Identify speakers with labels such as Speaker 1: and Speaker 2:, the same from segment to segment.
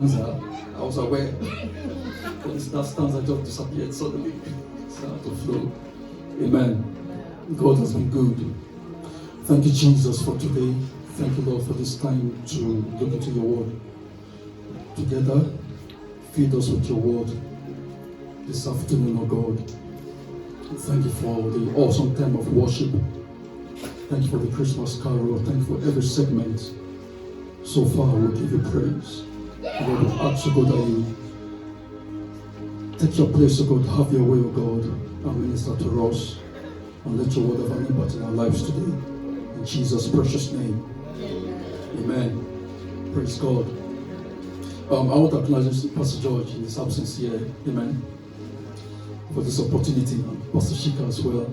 Speaker 1: I was aware that stanza just disappeared suddenly. It's out of flow. Amen. God has been good. Thank you, Jesus, for today. Thank you, Lord, for this time to look into your word. Together, feed us with your word this afternoon, oh God. Thank you for the awesome time of worship. Thank you for the Christmas carol. Thank you for every segment. So far, we'll give you praise. Lord, we ask you, God, that you take your place, oh God, have your way, oh God, and minister to us, and let your word have an impact in our lives today. In Jesus' precious name. Amen. Praise God. I want to acknowledge Pastor George in his absence here. Amen. For this opportunity, and Pastor Shika as well.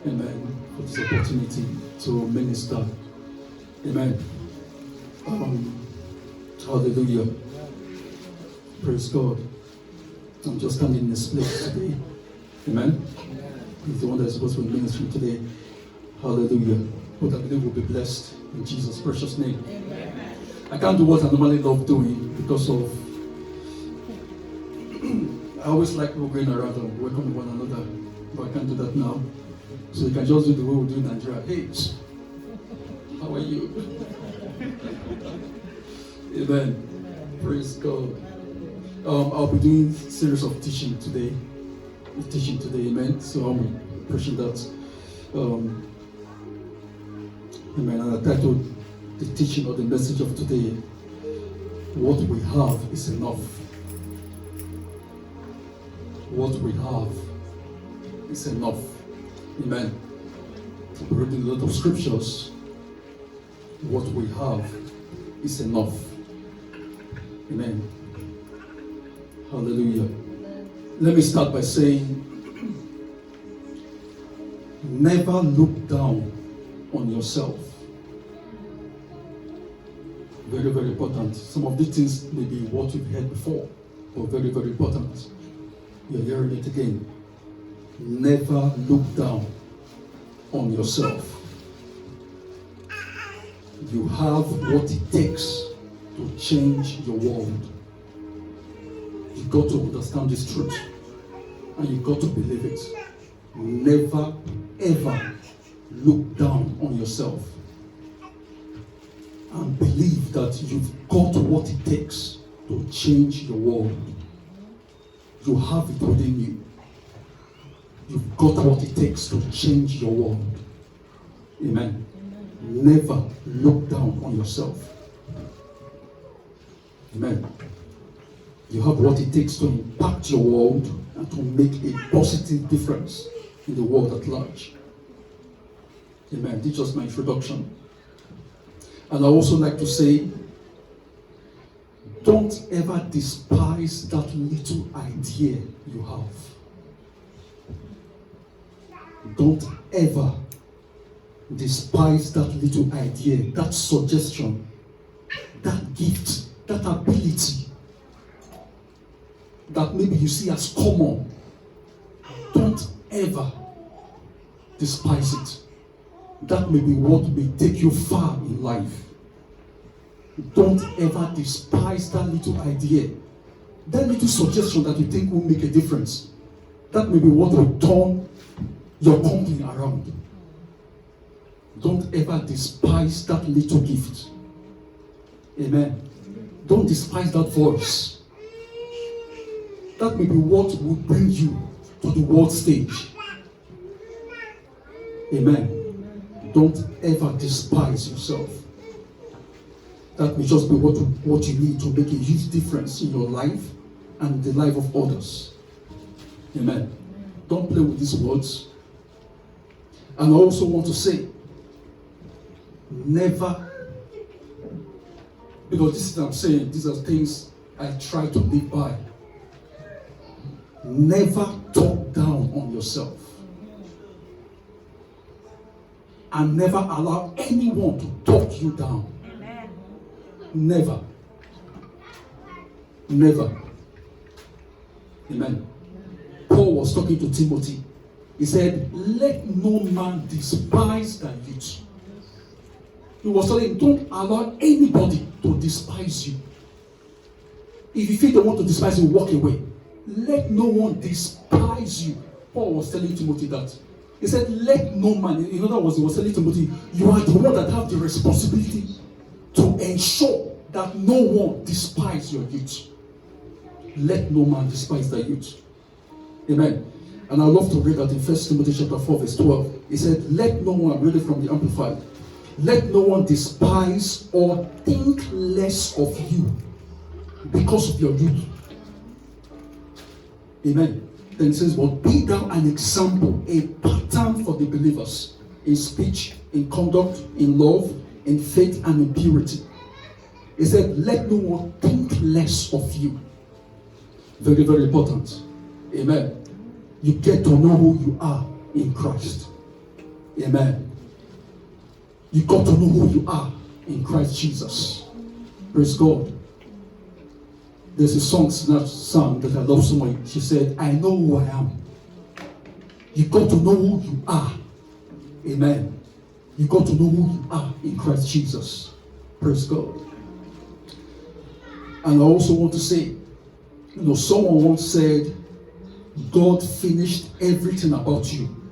Speaker 1: Amen. For this opportunity to minister. Amen. Hallelujah. Praise God. I'm just standing in this place today. Amen. He's the one that's supposed to be ministering today. Hallelujah. But I believe we'll be blessed in Jesus' precious name. Amen. I can't do what I normally love doing because of I always like people going around and welcoming one another, but I can't do that now. So you can just do the way we do in Nigeria. Hey, how are you? Amen. Praise God. I'll be doing a series of teaching today. Amen. So I'm preaching that. Amen. And I titled the teaching or the message of today, "What we have is enough." What we have is enough. Amen. We're reading a lot of scriptures. What we have is enough. Amen. Hallelujah. Let me start by saying, never look down on yourself. Very, very important. Some of these things may be what you've heard before, but very, very important. You're hearing it again. Never look down on yourself. You have what it takes to change your world. You've got to understand this truth, and you've got to believe it. Never, ever look down on yourself, and believe that you've got what it takes to change your world. You have it within you. You've got what it takes to change your world. Amen. Never look down on yourself. Amen. You have what it takes to impact your world and to make a positive difference in the world at large. Amen. This is just my introduction. And I also like to say, don't ever despise that little idea you have. Don't ever despise that little idea, that suggestion, that gift, that ability that maybe you see as common. Don't ever despise it. That may be what may take you far in life. Don't ever despise that little idea, that little suggestion that you think will make a difference. That may be what will turn your company around. Don't ever despise that little gift. Amen. Don't despise that voice. That may be what will bring you to the world stage. Amen. Don't ever despise yourself. That may just be what you need to make a huge difference in your life and the life of others. Amen. Don't play with these words. And I also want to say, never, because this is what I'm saying, these are things I try to live by. Never talk down on yourself. And never allow anyone to talk you down. Amen. Never. Never. Amen. Paul was talking to Timothy. He said, let no man despise thy youth. He was telling him, don't allow anybody to despise you. If you feel they want to despise you, walk away. Let no one despise you. Paul was telling Timothy that. He said, let no man, in other words, he was telling Timothy, you are the one that have the responsibility to ensure that no one despise your youth. Let no man despise the youth. Amen. And I love to read that in 1 Timothy chapter 4, verse 12. He said, let no one, read it from the Amplified, let no one despise or think less of you because of your youth. Amen. Then it says, but be thou an example, a pattern for the believers in speech, in conduct, in love, in faith, and in purity. He said, let no one think less of you. Very, very important. Amen. You get to know who you are in Christ. Amen. You got to know who you are in Christ Jesus. Praise God. There's a song that I love so much. She said, I know who I am. You got to know who you are. Amen. You got to know who you are in Christ Jesus. Praise God. And I also want to say, someone once said, God finished everything about you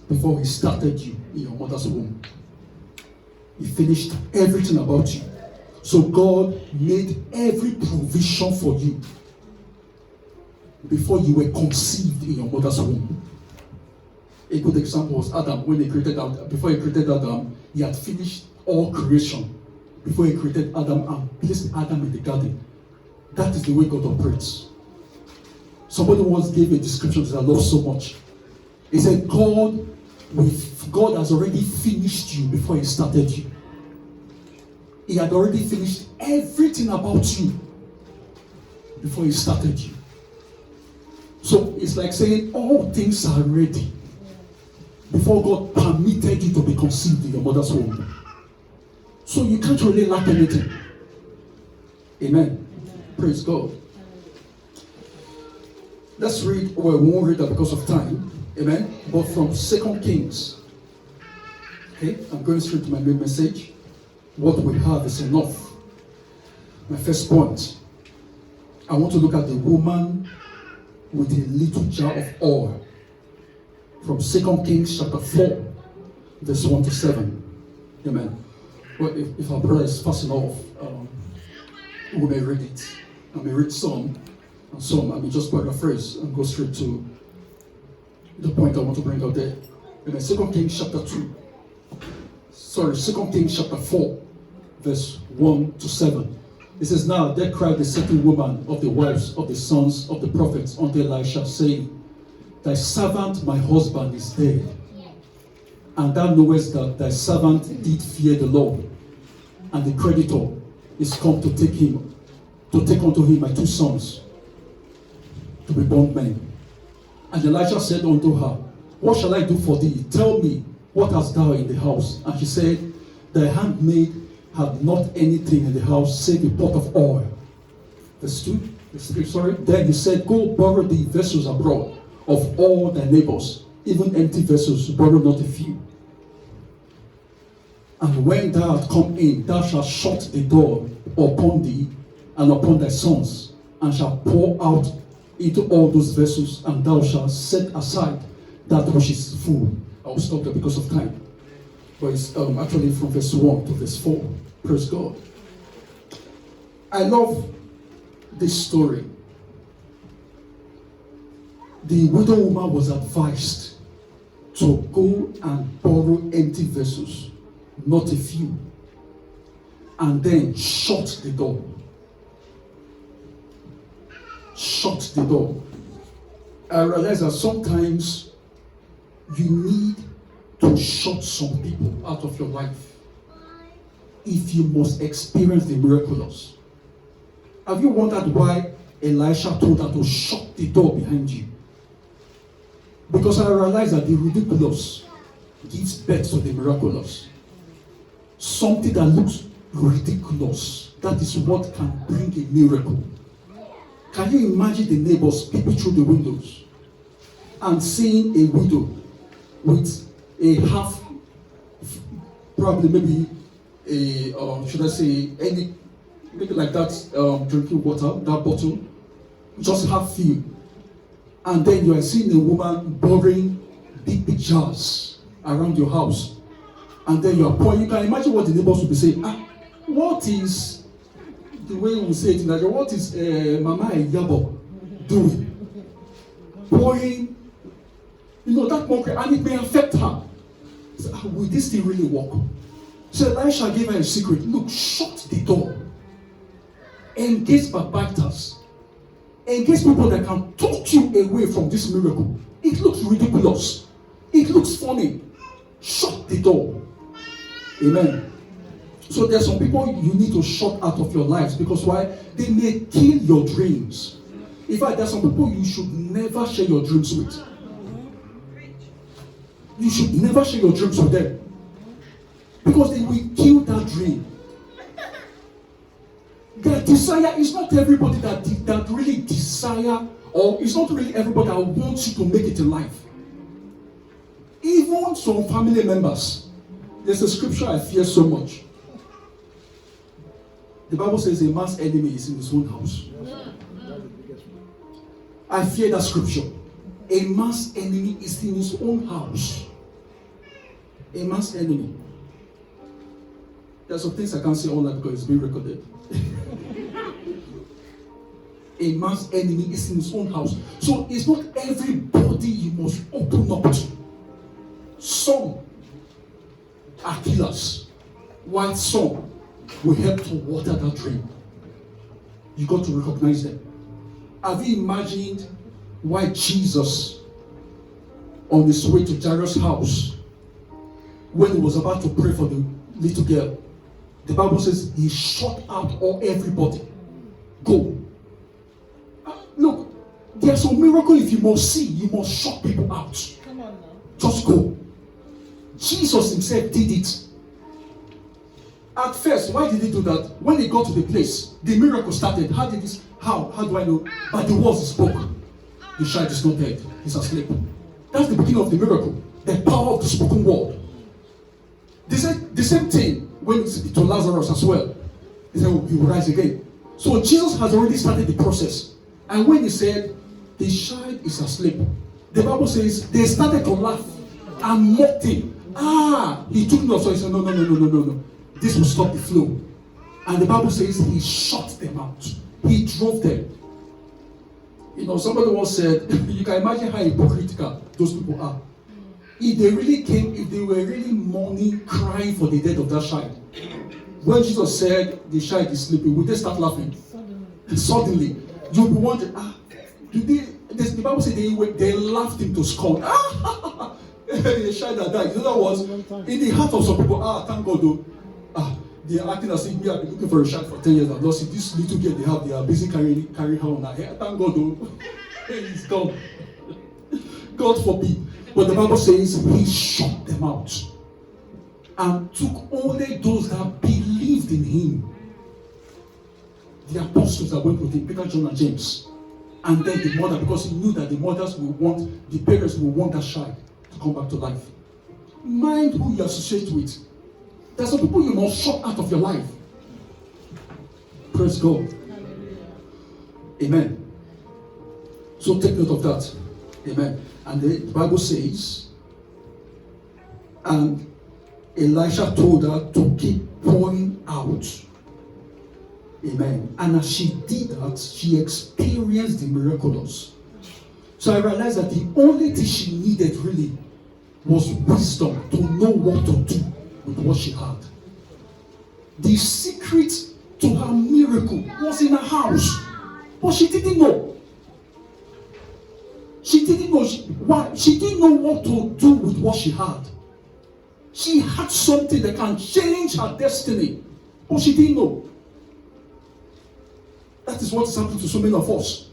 Speaker 1: before he started you in your mother's womb. He finished everything about you. So God made every provision for you before you were conceived in your mother's womb. A good example was Adam. When he created Adam, before he created Adam, he had finished all creation before he created Adam and placed Adam in the garden. That is the way God operates. Somebody once gave a description that I love so much. He said, God has already finished you before he started you. He had already finished everything about you before he started you. So it's like saying all things are ready before God permitted you to be conceived in your mother's womb. So you can't really lack anything. Amen. Praise God. Let's read, well, we won't read that because of time. Amen. But from 2 Kings. Okay, I'm going straight to my main message. What we have is enough. My first point. I want to look at the woman with a little jar of oil. From 2 Kings chapter 4, verse 1 to 7. Amen. Well, if our prayer is fast enough, we may read it. I may read some, and some I may just paraphrase and go straight to the point I want to bring out there. Amen. 2 Kings chapter 2 Kings chapter 4, verse 1 to 7. It says, now there cried a certain woman of the wives of the sons of the prophets unto Elisha, saying, thy servant my husband is dead, and thou knowest that thy servant did fear the Lord, and the creditor is come to take unto him my 2 sons to be bondmen. And Elisha said unto her, what shall I do for thee? Tell me, what hast thou in the house? And she said, thy handmaid had not anything in the house save a pot of oil. Verse 2, verse 3, sorry. Then he said, go borrow thee vessels abroad of all thy neighbors, even empty vessels, borrow not a few. And when thou art come in, thou shalt shut the door upon thee and upon thy sons, and shalt pour out into all those vessels, and thou shalt set aside that which is full. I will stop there because of time. But it's actually from verse 1 to verse 4. Praise God. I love this story. The widow woman was advised to go and borrow empty vessels, not a few, and then shut the door. Shut the door. I realize that sometimes you need to shut some people out of your life if you must experience the miraculous. Have you wondered why Elisha told her to shut the door behind you? Because I realize that the ridiculous gives birth to the miraculous. Something that looks ridiculous, that is what can bring a miracle. Can you imagine the neighbors peeping through the windows and seeing a widow with a half, probably maybe a, should I say, any maybe like that drinking water, that bottle, just half filled. And then you are seeing a woman borrowing big jars around your house. And then you are pouring. You can imagine what the neighbors will be saying. What is, the way we say it in Nigeria, what is Mama Iyabo doing? Pouring, that mockery, and it may affect her. So, will this thing really work? So Elisha gave her a secret. Look, shut the door. Engage backbiters. Engage people that can talk you away from this miracle. It looks ridiculous. It looks funny. Shut the door. Amen. So there's some people you need to shut out of your lives, because why? They may kill your dreams. In fact, there's some people you should never share your dreams with. You should never share your dreams with them, because they will kill that dream. Their desire is not everybody that really desire, or it's not really everybody that wants you to make it in life. Even some family members. There's a scripture I fear so much. The Bible says a man's enemy is in his own house. I fear that scripture. A man's enemy is in his own house. A man's enemy. There's some things I can't say online because it's being recorded. A man's enemy is in his own house. So it's not everybody you must open up to. Some are killers, while some will help to water that dream. You got to recognize them. Have you imagined why Jesus, on his way to Jairus' house, when he was about to pray for the little girl, the Bible says he shut out everybody. Go. Look, there's a miracle. If you must see, you must shut people out.
Speaker 2: Come on now.
Speaker 1: Just go. Jesus himself did it. At first, why did he do that? When he got to the place, the miracle started. How do I know? By the words he spoke. The child is not dead. He's asleep. That's the beginning of the miracle. The power of the spoken word. They said the same thing when to Lazarus as well. He said, he will rise again. So Jesus has already started the process. And when he said, the child is asleep, the Bible says they started to laugh and mocked him. He took notes. So he said, no. This will stop the flow. And the Bible says he shut them out. He drove them. Somebody once said, you can imagine how hypocritical those people are. If they were really mourning, crying for the death of that child, when Jesus said the child is sleeping, would they start laughing? Suddenly, you'll be wondering, the Bible said they laughed him to scorn. The child that died. In other words, in the heart of some people, thank God though, they are acting as if we have been looking for a child for 10 years and lost it. This little girl they are busy carrying her on her head. Thank God though, he's gone. God forbid. But the Bible says he shut them out and took only those that believed in him. The apostles that went with him, Peter, John, and James. And then the mother, because he knew that the parents will want that child to come back to life. Mind who you associate with. There's some people you must shut out of your life. Praise God. Amen. So take note of that. Amen. And the Bible says, and Elisha told her to keep pouring out. Amen. And as she did that, she experienced the miraculous. So I realized that the only thing she needed really was wisdom to know what to do with what she had. The secret to her miracle was in her house, but she didn't know. She didn't know why. She didn't know what to do with what she had. She had something that can change her destiny, but she didn't know. That is what is happening to so many of us.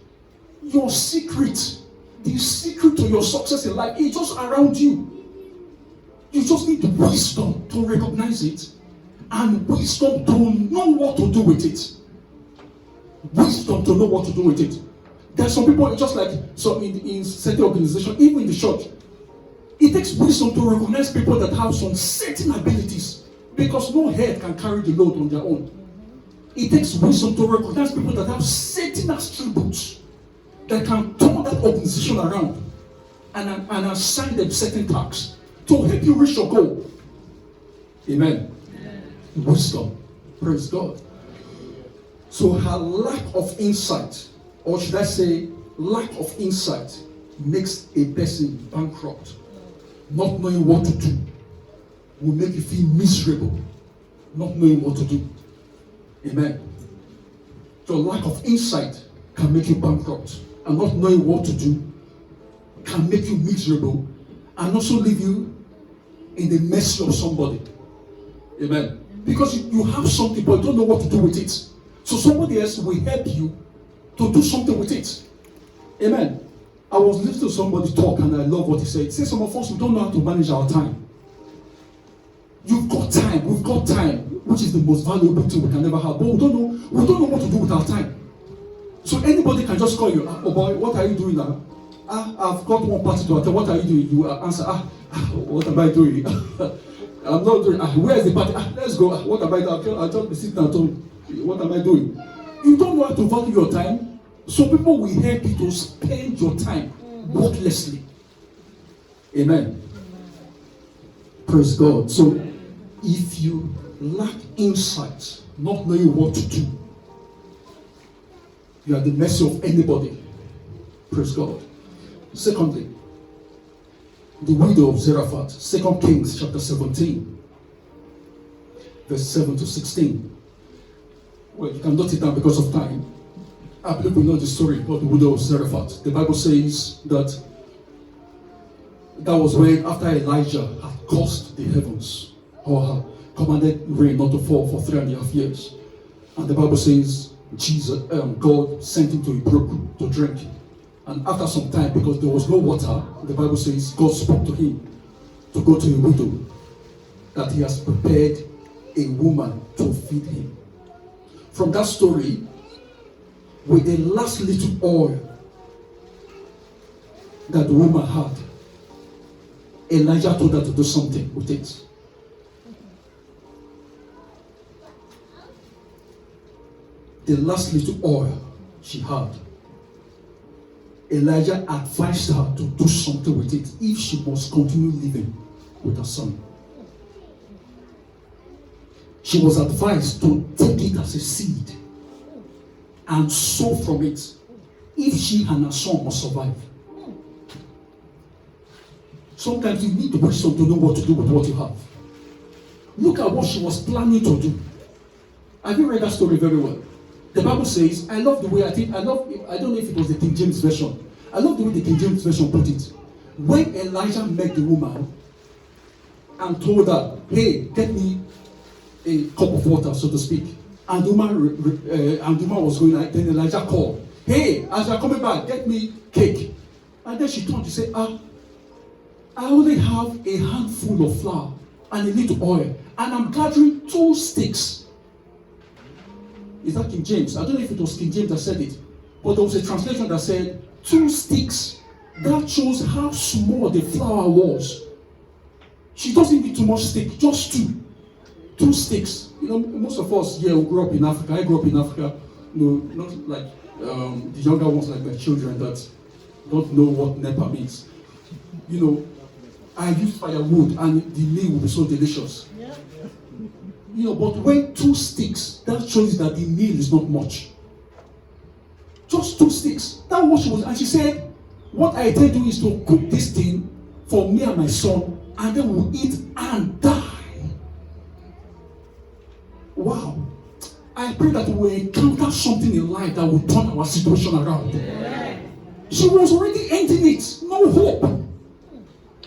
Speaker 1: Your secret, the secret to your success in life, is just around you. You just need the wisdom to recognize it and wisdom to know what to do with it. Wisdom to know what to do with it. There are some people, just like in certain organizations, even in the church, it takes wisdom to recognize people that have some certain abilities, because no head can carry the load on their own. It takes wisdom to recognize people that have certain attributes that can turn that organization around and assign them certain tasks to help you reach your goal. Amen. Wisdom. Praise God. So her lack of insight, or should I say lack of insight, makes a person bankrupt. Not knowing what to do will make you feel miserable. Not knowing what to do. Amen. So lack of insight can make you bankrupt. And not knowing what to do can make you miserable and also leave you in the mercy of somebody. Amen. Because you have something but you don't know what to do with it. So somebody else will help you to do something with it. Amen. I was listening to somebody talk and I love what he said. He said some of us, we don't know how to manage our time. You've got time, we've got time, which is the most valuable thing we can ever have. But we don't know what to do with our time. So anybody can just call you, oh boy, what are you doing now? I've got one party to attend. What are you doing? You answer, what am I doing? I'm not doing, where is the party? Let's go. What am I doing? I'll just be sitting at home. What am I doing? You don't know how to value your time. So people will help you to spend your time worthlessly. Amen. Praise God. So if you lack insight, not knowing what to do, you are at the mercy of anybody. Praise God. Secondly, the widow of Zarephath, 2 Kings chapter 17, verse 7 to 16. Well, you can note it down because of time. I believe we know the story of the widow of Zarephath. The Bible says that was when, after Elijah had cursed the heavens, or had commanded rain not to fall for 3.5 years. And the Bible says God sent him to a brook to drink. And after some time, because there was no water, the Bible says God spoke to him to go to a widow, that he has prepared a woman to feed him. From that story, with the last little oil that the woman had, Elijah told her to do something with it. The last little oil she had, Elijah advised her to do something with it if she must continue living with her son. She was advised to take it as a seed and sow from it if she and her son must survive. Sometimes you need wisdom to know what to do with what you have. Look at what she was planning to do. Have you read that story very well? The Bible says, I love the way, I don't know if it was the King James Version. I love the way the King James Version put it. When Elijah met the woman and told her, hey, get me a cup of water, so to speak. And the woman was going, then Elijah called, hey, as you're coming back, get me cake. And then she turned to say, I only have a handful of flour and a little oil, and I'm gathering 2 sticks. Is that King James? I don't know if it was King James that said it, but there was a translation that said 2 sticks. That shows how small the flour was. She doesn't need too much stick, just 2 sticks. You know, most of us here who grew up in Africa, I grew up in Africa, not like the younger ones like my children that don't know what NEPA means. You know, I use firewood and the meal will be so delicious. You know, but when 2 sticks, that shows that the meal is not much. Just 2 sticks. That was what she was, and she said, what I intend to do is to cook this thing for me and my son, and then we'll eat and die. Wow. I pray that we'll encounter something in life that will turn our situation around. Yeah. She was already ending it. No hope.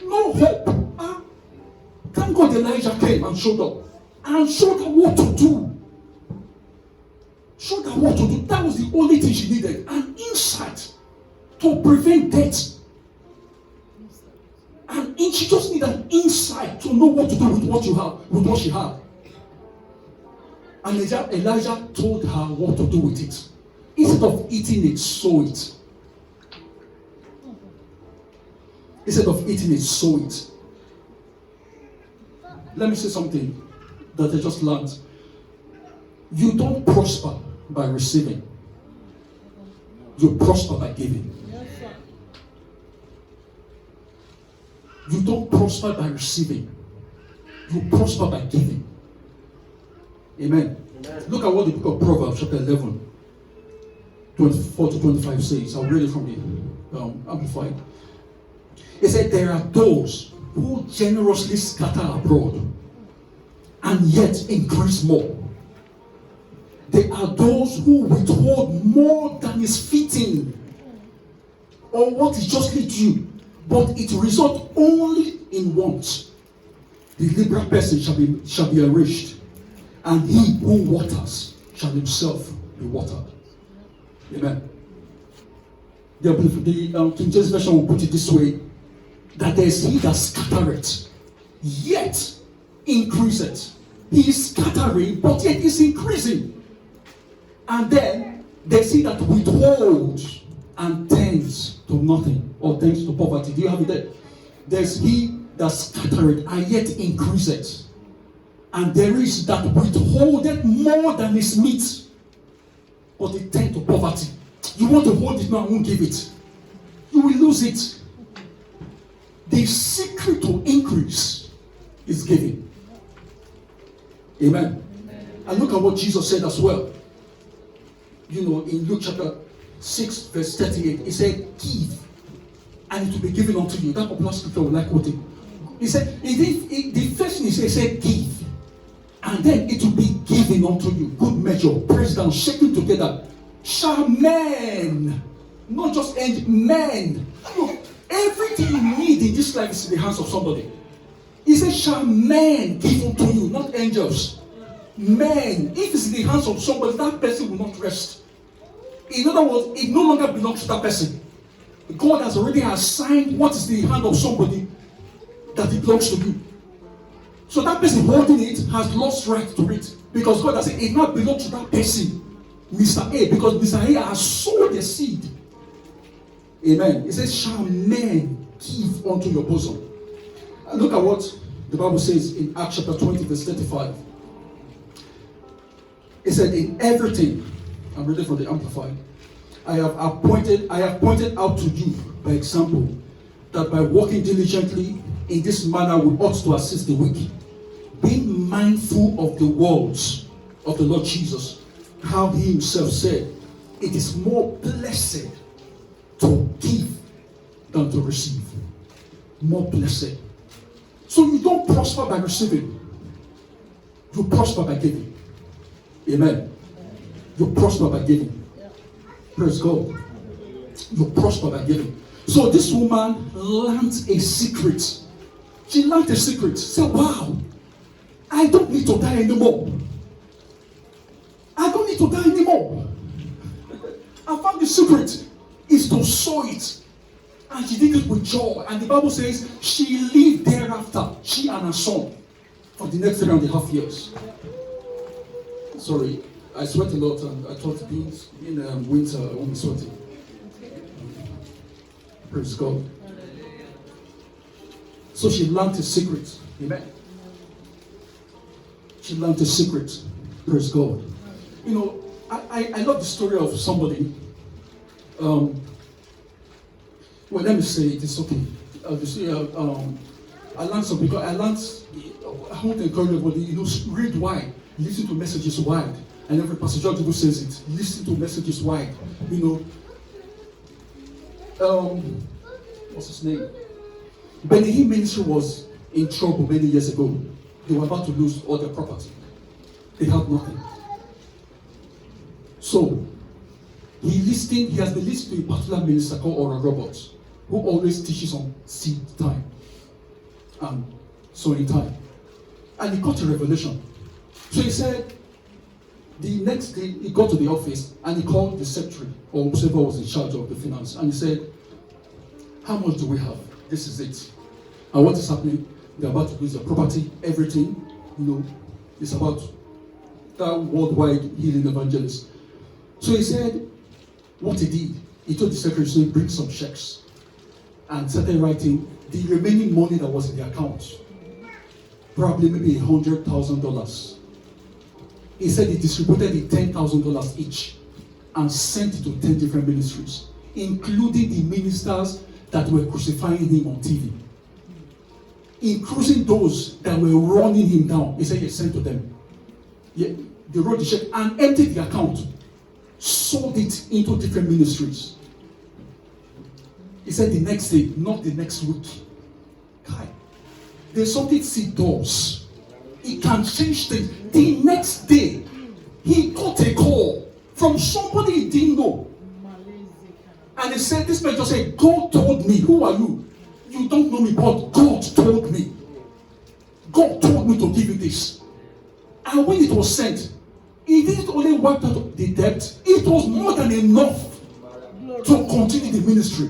Speaker 1: No hope. Thank God Elijah came and showed up. And showed her what to do. Showed her what to do. That was the only thing she needed. An insight to prevent death. And she just needed an insight to know what to do with what you have, with what she had. And Elijah told her what to do with it. Instead of eating it, sow it. Instead of eating it, sow it. Let me say something that I just learned. You don't prosper by receiving. You prosper by giving. You don't prosper by receiving. You prosper by giving. Amen. Amen. Look at what the book of Proverbs chapter 11, 24 to 25 says. I'll read it from the Amplified. It said, there are those who generously scatter abroad and yet increase more. There are those who withhold more than is fitting or what is justly due, but it results only in want. The liberal person shall be enriched, and he who waters shall himself be watered. Amen. The King James Version will put it this way, that there is he that scattereth, yet increaseth. He is scattering, but yet is increasing. And then there's he that withholds and tends to nothing, or tends to poverty. Do you have it there? There's he that scattereth and yet increaseth. And there is that withholdeth more than is meet, but it tends to poverty. You want to hold it now and won't give it. You will lose it. The secret to increase is giving. Amen. And look at what Jesus said as well. You know, in Luke chapter 6, verse 38, he said, give, and it will be given unto you. That popular scripture will like quoting. He said, the first thing he said, give, and then it will be given unto you. Good measure, pressed down, shaken together. Shall men, not just men. Look, everything you need in this life is in the hands of somebody. He said, shall men give unto you, not angels. Men, if it's in the hands of somebody, that person will not rest. In other words, it no longer belongs to that person. God has already assigned what is in the hand of somebody that it belongs to you. So that person holding it has lost right to it, because God has said it now belongs to that person, Mr. A, because Mr. A has sowed the seed. Amen. It says, shall men give unto your bosom? And look at what the Bible says in Acts chapter 20, verse 35. It said, in everything, I'm reading from the Amplified, I have pointed out to you by example that by working diligently in this manner we ought to assist the weak, being mindful of the words of the Lord Jesus, how he himself said, it is more blessed to give than to receive. More blessed. So you don't prosper by receiving, you prosper by giving. Amen. You prosper by giving. Praise God. You prosper by giving. So this woman learned a secret. She learned a secret. She said, wow, I don't need to die anymore. I don't need to die anymore. I found the secret is to sow it. And she did it with joy. And the Bible says she lived thereafter, she and her son, for the next 3.5 years. Sorry, I sweat a lot, and I thought being winter, I won't be sweating. Praise God. So she learned a secret. Amen. She learned a secret. Praise God. You know, I love the story of somebody. Well, let me say it. It's okay. I learned something. I want to encourage everybody. You know, read wide. Listen to messages wide. And every pastor George even says it. Listen to messages wide. You know, what's his name? Benny Hinn Ministry was in trouble many years ago. They were about to lose all their property. They had nothing. So, he has been listening to a particular minister called Oral Roberts, who always teaches on seed time and sowing time. And he got a revelation. So he said, the next day he got to the office and he called the secretary, or whoever was in charge of the finance, and he said, how much do we have? This is it. And what is happening? They're about to lose their property, everything. You know, it's about that worldwide healing evangelist. So he said, what he did, he told the secretary to bring some checks and started writing the remaining money that was in the account. Probably maybe $100,000. He said he distributed the $10,000 each and sent it to 10 different ministries, including the ministers that were crucifying him on TV, including those that were running him down. He said he sent to them. Yeah, they wrote the check and emptied the account, sold it into different ministries. He said the next day, not the next week. Kai, there's something he does. It can change things. The next day, he got a call from somebody he didn't know. And he said, this man just said, God told me. Who are you? You don't know me, but God told me. God told me to give you this. And when it was sent, it didn't only wipe out the debt, it was more than enough to continue the ministry.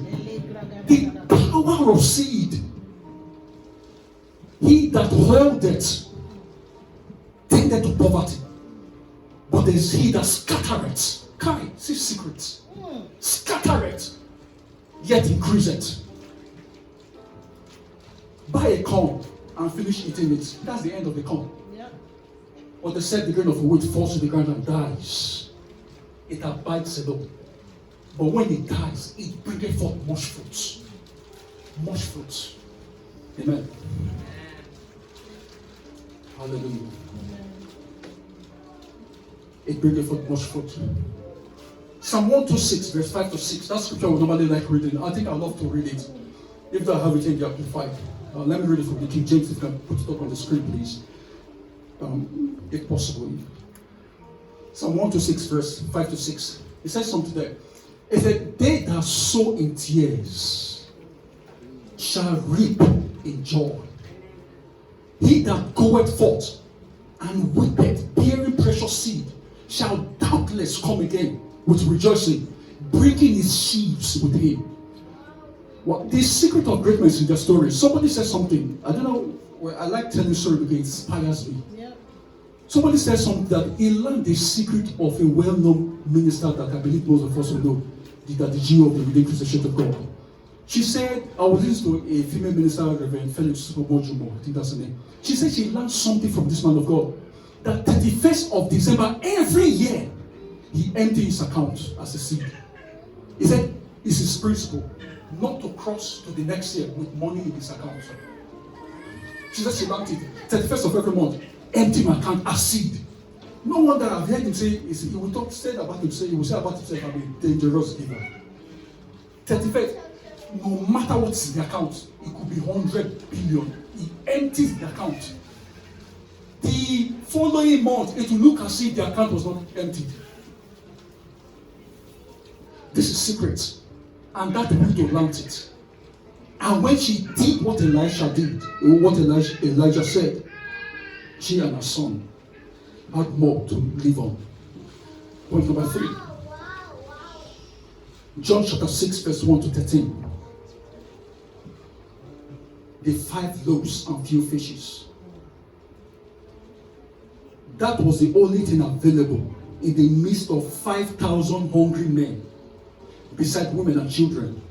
Speaker 1: The power of seed. He that held it tended to poverty, but there's he that scattereth. Kai, see secrets. Scattereth, yet increase it. Buy a corn and finish eating it. That's the end of the corn. Yep. Or they said the grain of wheat falls to the ground and dies. It abides alone. But when it dies, it bringeth forth much fruits. Much fruits. Amen. Hallelujah. It bringeth forth much fruit. Psalm 126, verse 5 to 6. That scripture I would normally like reading. I think I'd love to read it. If I have it in the Amplified. Let me read it from the King James. If you can put it up on the screen, please. If possible. Psalm 126, verse 5 to 6. It says something there. It said, they that sow in tears shall reap in joy. He that goeth forth and weepeth, bearing precious seed, shall doubtless come again with rejoicing, bringing his sheaves with him. Well, the secret of greatness in the story. Somebody said something. I don't know. Well, I like telling story because it inspires me. Yeah. Somebody said something that he learned the secret of a well-known minister that I believe most of us will know, that the GO of the Redeemed Christian Church of God. She said, I was listening to a female minister, Reverend Felix Obojumo, I think that's her name. She said she learned something from this man of God. That 31st of December every year, he emptied his account as a seed. He said, it's his principle not to cross to the next year with money in his account. She said she learned it. 31st of every month, empty my account as seed. No wonder I've heard him say, he will talk said about himself, he will say about himself, I'm a dangerous giver. 31st, no matter what's in the account, it could be 100 billion. He empties the account. The following month, it will look as if the account was not emptied. This is secret. And that widow learned it. And when she did what Elisha did, what Elijah said, she and her son had more to live on. Point number 3. John chapter 6, verse 1 to 13. The 5 loaves and few fishes. That was the only thing available in the midst of 5,000 hungry men, beside women and children.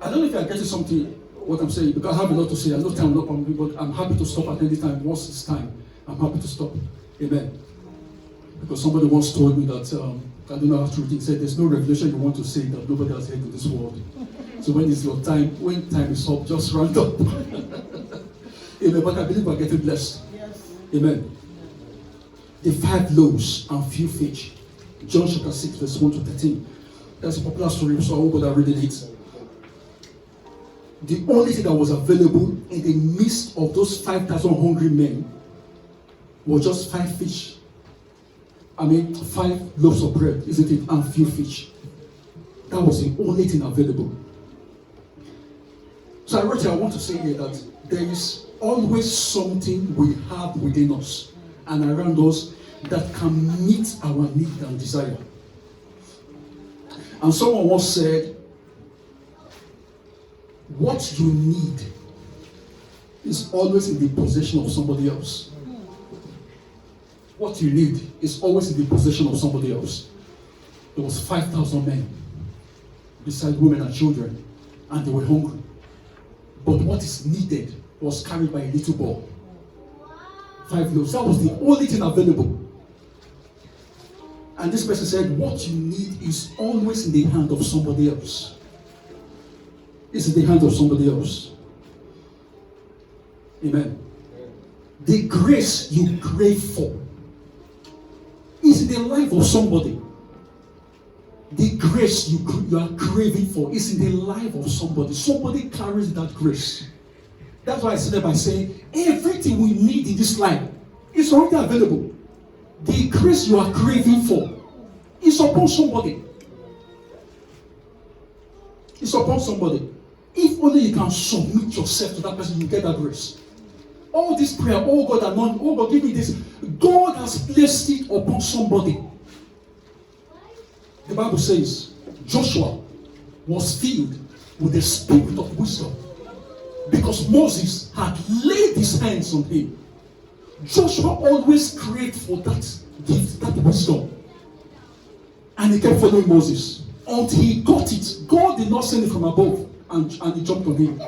Speaker 1: I don't know if you're getting something, what I'm saying, because I have a lot to say. I know time will not permit me, but I'm happy to stop at any time. Once it's time, I'm happy to stop. Amen. Because somebody once told me that, I don't know how to read it. He said, there's no revelation you want to say that nobody has heard in this world. So when it's your time, when time is up, just round up. Amen. But I believe we're getting blessed. Yes. Amen. The 5 loaves and few fish. John chapter 6, verse 1 to 13. That's a popular story, so I won't bother reading it. The only thing that was available in the midst of those 5,000 hungry men was just 5 fish. 5 loaves of bread, isn't it? And few fish. That was the only thing available. So I wrote here, I want to say here that there is always something we have within us and around us that can meet our need and desire. And someone once said, what you need is always in the possession of somebody else. What you need is always in the possession of somebody else. There was 5,000 men beside women and children, and they were hungry. But what is needed was carried by a little boy. 5 loaves. That was the only thing available. And this person said, what you need is always in the hand of somebody else. It's in the hand of somebody else. Amen. The grace you crave for is in the life of somebody. The grace you are craving for is in the life of somebody. Somebody carries that grace. That's why I started by saying everything we need in this life is already available. The grace you are craving for is upon somebody. It's upon somebody. If only you can submit yourself to that person, you get that grace. All this prayer, oh God, anoint, oh God, give me this. God has placed it upon somebody. The Bible says Joshua was filled with the spirit of wisdom because Moses had laid his hands on him. Joshua always craved for that gift, that wisdom. And he kept following Moses until he got it. God did not send it from above and he jumped on him.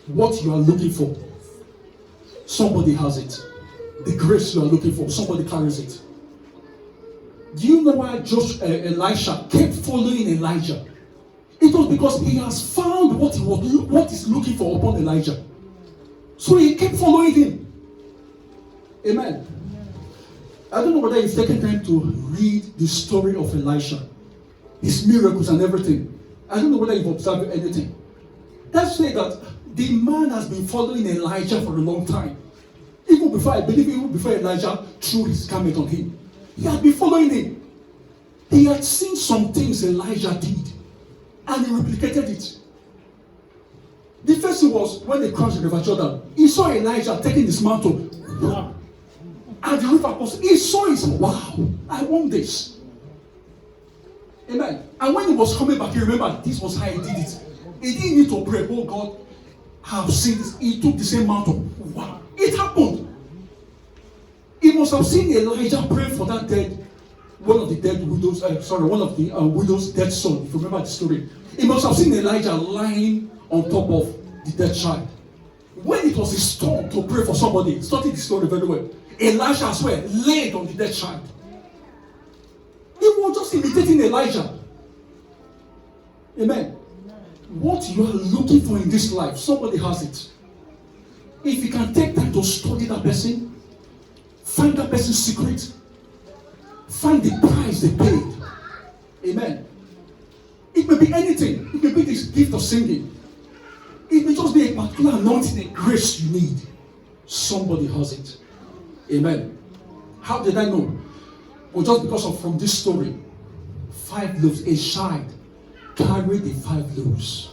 Speaker 1: What you are looking for, somebody has it. The grace you are looking for, somebody carries it. Do you know why Elisha kept following Elijah? It was because he has found what he's looking for upon Elijah. So he kept following him. Amen. I don't know whether you've taken time to read the story of Elisha, his miracles and everything. I don't know whether you've observed anything. Let's say that the man has been following Elijah for a long time. Even before Elijah threw his garment on him. He had been following him. He had seen some things Elijah did. And he replicated it. The first thing was when they crossed the river Jordan. He saw Elijah taking his mantle. Wow. And the river crossed. He saw it. Wow, I want this. Amen. And when he was coming back, he remembered this was how he did it. He didn't need to pray, oh God, I have seen this. He took the same mantle. Wow, it happened. He must have seen Elijah pray for that one of the widow's dead son. If you remember the story. He must have seen Elijah lying on top of the dead child. When it was his turn to pray for somebody, study the story very well. Elijah as well laid on the dead child. He was just imitating Elijah. Amen. What you are looking for in this life, somebody has it. If you can take time to study that person, find that person's secret, find the price they paid. Amen. It may be anything. It may be this gift of singing. It may just be a particular anointing and grace you need. Somebody has it. Amen. How did I know? Well, just because of from this story, 5 loaves, a child carried the 5 loaves.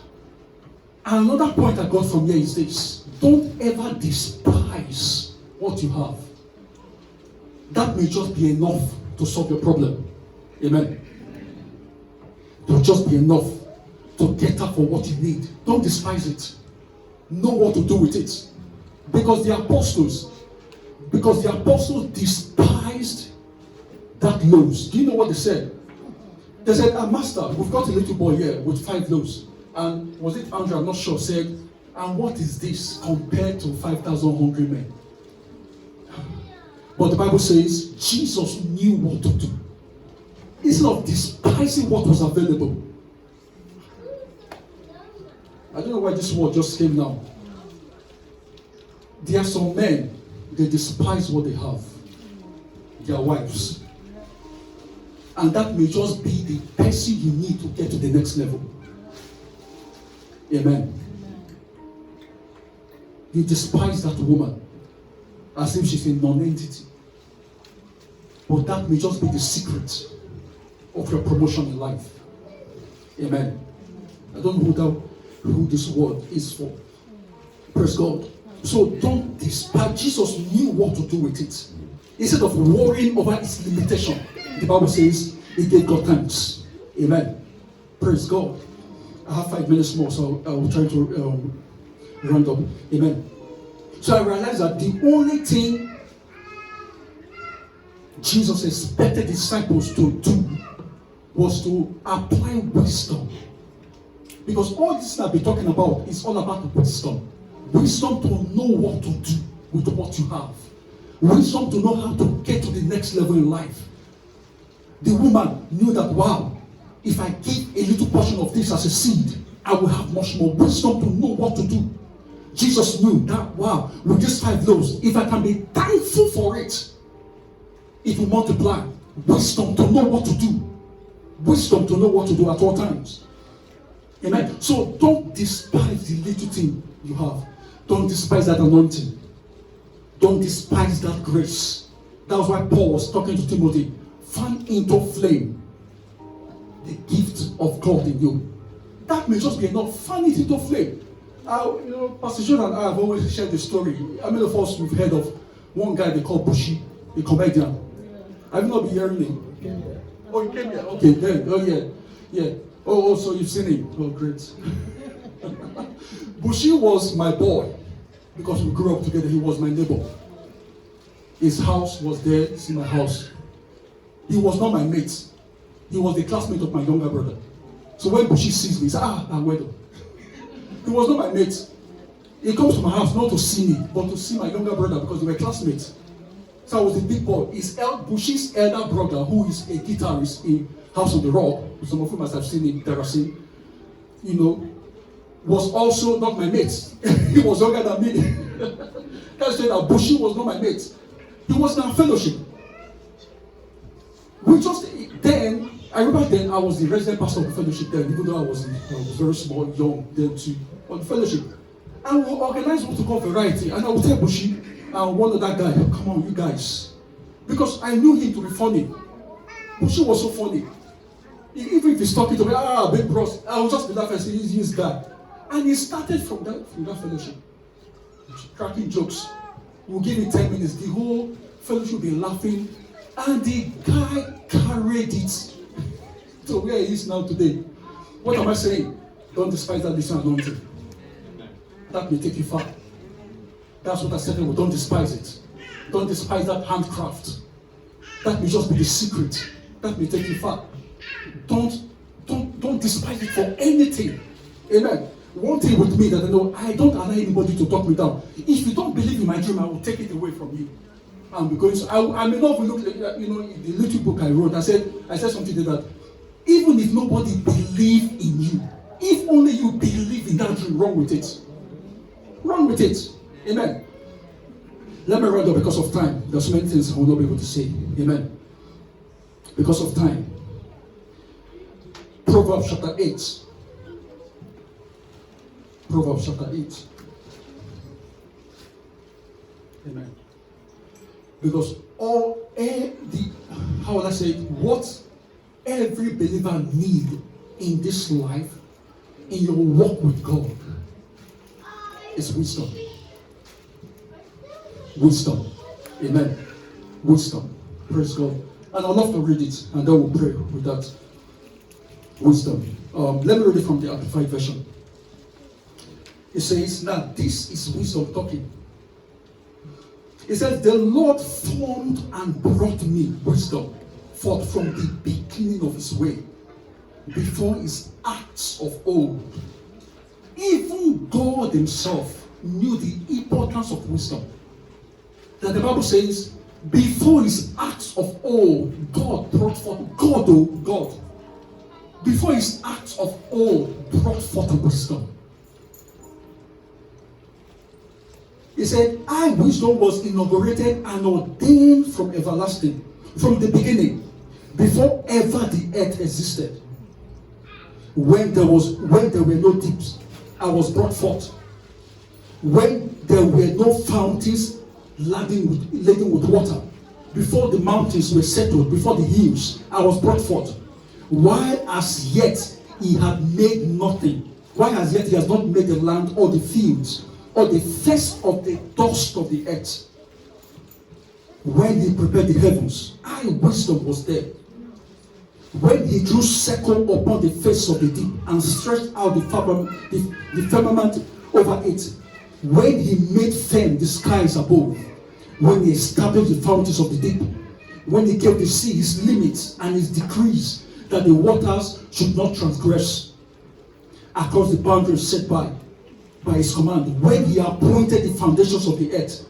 Speaker 1: And another point I got from here is this: don't ever despise what you have. That may just be enough to solve your problem. Amen. It will just be enough to get up for what you need. Don't despise it. Know what to do with it. Because the apostles despised that loaves. Do you know what they said? They said, Master, we've got a little boy here with 5 loaves. And was it Andrew? I'm not sure. Said, and what is this compared to 5,000 hungry men? But the Bible says Jesus knew what to do. Instead of despising what was available. I don't know why this word just came now. There are some men, they despise what they have. Their wives. And that may just be the person you need to get to the next level. Amen. You despise that woman as if she's a non-entity. But that may just be the secret of your promotion in life. Amen. I don't know who this word is for. Praise God. So don't despise. Jesus knew what to do with it. Instead of worrying over its limitation, the Bible says he gave God thanks. Amen. Praise God. I have 5 minutes more, so I will try to round up. Amen. So I realized that the only thing Jesus expected disciples to do was to apply wisdom. Because all this I've been talking about is all about wisdom. Wisdom to know what to do with what you have. Wisdom to know how to get to the next level in life. The woman knew that, wow, if I give a little portion of this as a seed, I will have much more. Wisdom to know what to do. Jesus knew that, wow, with these 5 loaves, if I can be thankful for it, it will multiply. Wisdom to know what to do. Wisdom to know what to do at all times. Amen. So don't despise the little thing you have. Don't despise that anointing. Don't despise that grace. That's why Paul was talking to Timothy. Fan into flame the gift of God in you. That may just be enough. Fan it into flame. Pastor John and I have always shared the story. How many of us we've heard of one guy they call Bushy, a comedian? Have you not been hearing him? Oh, he came here. Okay, then. Oh, yeah. Oh, so you've seen him. Oh, great. Bushy was my boy because we grew up together. He was my neighbor. His house was there. It's in my house. He was not my mate. He was the classmate of my younger brother. So when Bushy sees me, he says, I'm wedded. He was not my mate. He comes to my house not to see me, but to see my younger brother because we were classmates. So I was a big boy. Bushy's elder brother, who is a guitarist in House on the Rock, some of you must have seen it, Darasi, was also not my mate. He was younger than me. That's why that Bushy was not my mate. He was in our fellowship. I remember then I was the resident pastor of the fellowship then, even though I was very small, young then too, on the fellowship. And we organized what to call variety. And I would tell Bushy and one other guy, come on, you guys. Because I knew him to be funny. Bushy was so funny. Even if he's talking to me, big bros, I would just be laughing and say, he's this guy. And he started from that fellowship, cracking jokes. We'll give it 10 minutes. The whole fellowship will be laughing. And the guy carried it to where he is now today. What am I saying? Don't despise that little anointing. That may take you far. That's what I said. Don't despise it. Don't despise that handcraft. That may just be the secret. That may take you far. Don't despise it for anything. Amen. One thing with me that I know, I don't allow anybody to talk me down. If you don't believe in my dream, I will take it away from you. I may not look like, the little book I wrote. I said something like that. Even if nobody believes in you, if only you believe in that dream, run with it. Run with it. Amen. Let me round up because of time. There's so many things I will not be able to say. Amen. Because of time. Proverbs chapter 8. Proverbs chapter 8. Amen. Because how would I say it? What every believer needs in this life, in your walk with God, is wisdom. Wisdom. Amen. Wisdom. Praise God. And I'd love to read it, and then we'll pray with that. Wisdom. Let me read it from the Amplified Version. It says, now this is wisdom talking. It says, the Lord formed and brought me wisdom forth from the beginning of his way, before his acts of old. Even God himself knew the importance of wisdom. That the Bible says, before his acts of old, God brought forth, God, before his acts of old brought forth wisdom. He said, wisdom was inaugurated and ordained from everlasting, from the beginning, before ever the earth existed. When there were no deeps, I was brought forth. When there were no fountains laden with water, before the mountains were settled, before the hills, I was brought forth. While as yet he had made nothing, while as yet he has not made the land or the fields, or the face of the dust of the earth. When he prepared the heavens, wisdom was there. When he drew circle upon the face of the deep and stretched out the firmament over it. When he made firm the skies above. When he established the fountains of the deep. When he gave the sea his limits and his decrees that the waters should not transgress across the boundaries set by. by his command when he appointed the foundations of the earth.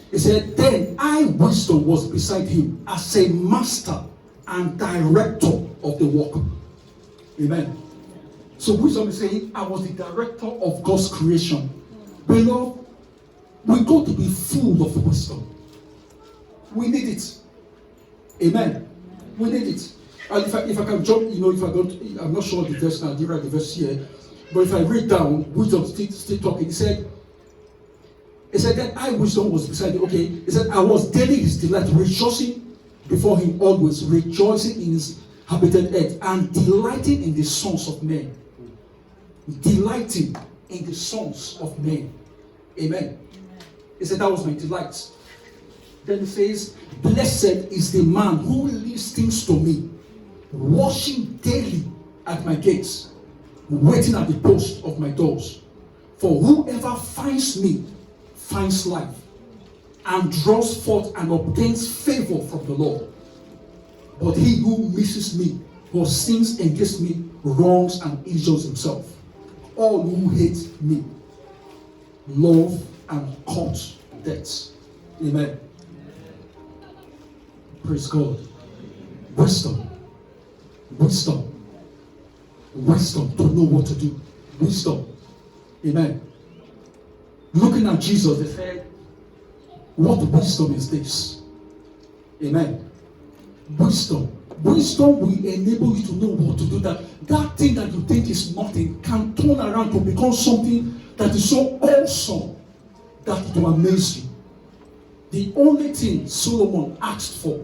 Speaker 1: He said, then I, wisdom, was beside him as a master and director of the work. Amen. So wisdom is saying, I was the director of God's creation. Beloved, we got to be full of wisdom. We need it. Amen. We need it. And if I can jump, if I don't, I'm not sure the verse now, I didn't write the verse here. But if I read down, wisdom still talking, he said that I, wisdom, was beside him. Okay. He said, I was daily his delight, rejoicing before him always, rejoicing in his habited earth, and delighting in the sons of men. Delighting in the sons of men. Amen. He said, that was my delight. Then he says, blessed is the man who listens to me, watching daily at my gates, waiting at the post of my doors. For whoever finds me finds life, and draws forth and obtains favor from the Lord. But he who misses me, or sins against me, wrongs and injures himself. All who hate me love and court death. Amen. Praise God. Wisdom. Wisdom. Wisdom to know what to do. Wisdom. Amen. Looking at Jesus, they said, what wisdom is this? Amen. Wisdom. Wisdom will enable you to know what to do. That thing that you think is nothing can turn around to become something that is so awesome that it will amaze you. The only thing Solomon asked for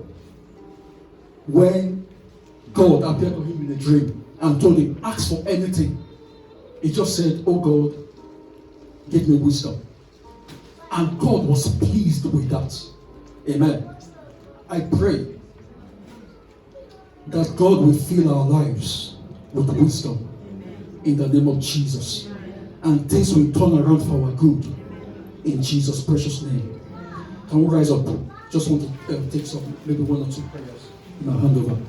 Speaker 1: when God appeared to him in a dream and told him, ask for anything, he just said, oh God, give me wisdom. And God was pleased with that. Amen. I pray that God will fill our lives with wisdom in the name of Jesus. And things will turn around for our good in Jesus' precious name. Can we rise up? Just want to take some, maybe one or two prayers in our handover.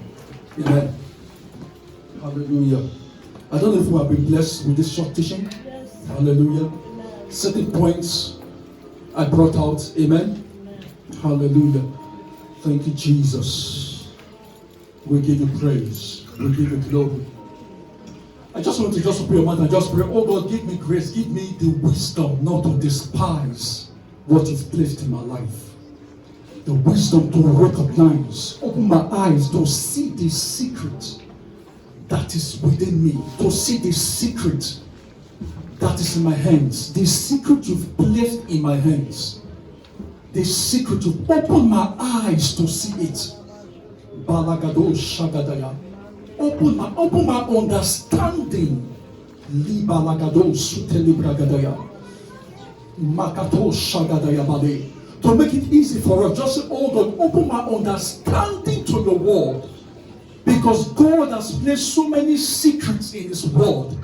Speaker 1: Amen. Hallelujah. I don't know if we have been blessed with this short teaching. Yes. Hallelujah. Amen. Certain points I brought out. Amen. Amen. Hallelujah. Thank you, Jesus. We give you praise. We give you glory. I just want to just open your mouth and just pray, oh God, give me grace, give me the wisdom not to despise what is placed in my life. The wisdom to recognize, open my eyes to see the secret that is within me, to see the secret that is in my hands, the secret you've placed in my hands, the secret to open my eyes to see it. Balagado Shagadaya. Open my understanding. Libalagado Sutelibragadaya. Makato Shagadaya Bade. To make it easy for us, just say, oh God, open my understanding to your word. Because God has placed so many secrets in his word.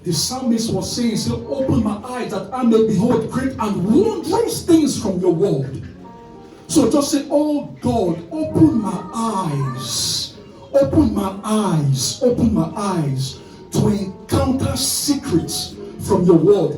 Speaker 1: The psalmist was saying, say, open my eyes that I may behold great and wondrous things from your word. So just say, oh God, open my eyes. Open my eyes. Open my eyes to encounter secrets from your word.